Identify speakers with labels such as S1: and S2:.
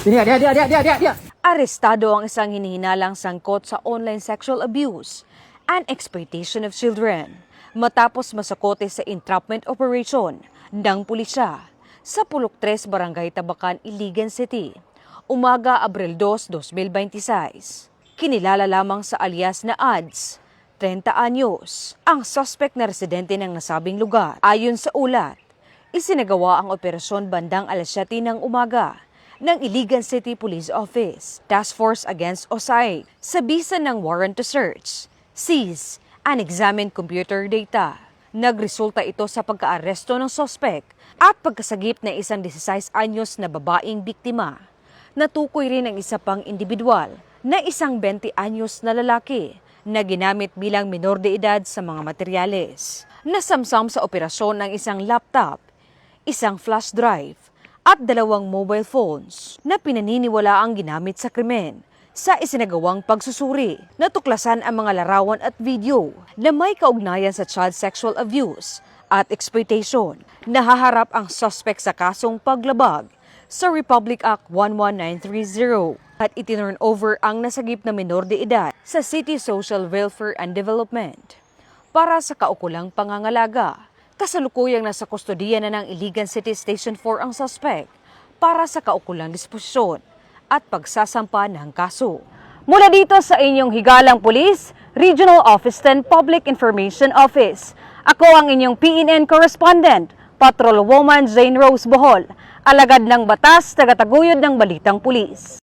S1: Dia.
S2: Arestado ang isang hinihinalang sangkot sa online sexual abuse and exploitation of children matapos masakote sa entrapment operation ng pulisya sa Pulok 3, Barangay Tabacan, Iligan City, umaga Abril 2, 2026. Kinilala lamang sa alias na Ads, 30 anyos, ang suspect na residente ng nasabing lugar. Ayon sa ulat, isinagawa ang operasyon bandang alas 7 ng umaga ng Iligan City Police Office, Task Force Against OSAIC, sa bisa ng warrant to search, seize, and examine computer data. Nagresulta ito sa pagkaaresto ng suspect at pagkasagip na isang 16 anyos na babaeng biktima. Natukoy rin ang isa pang individual na isang 20 anyos na lalaki na ginamit bilang minor de edad sa mga materyales. Nasamsam sa operasyon ng isang laptop, isang flash drive, at 2 mobile phones na pinaniniwala ang ginamit sa krimen. Sa isinagawang pagsusuri, natuklasan ang mga larawan at video na may kaugnayan sa child sexual abuse at exploitation. Nahaharap ang suspect sa kasong paglabag sa Republic Act 11930 at itinurn over ang nasagip na minor de edad sa City Social Welfare and Development para sa kaukulang pangangalaga. Kasalukuyang nasa kustodiya na ng Iligan City Station 4 ang suspect para sa kaukulang disposisyon at pagsasampa ng kaso. Mula dito sa inyong higalang pulis, Regional Office 10 Public Information Office. Ako ang inyong PNN correspondent, Patrol Woman Jane Rose Bohol, alagad ng batas, tagataguyod ng Balitang Pulis.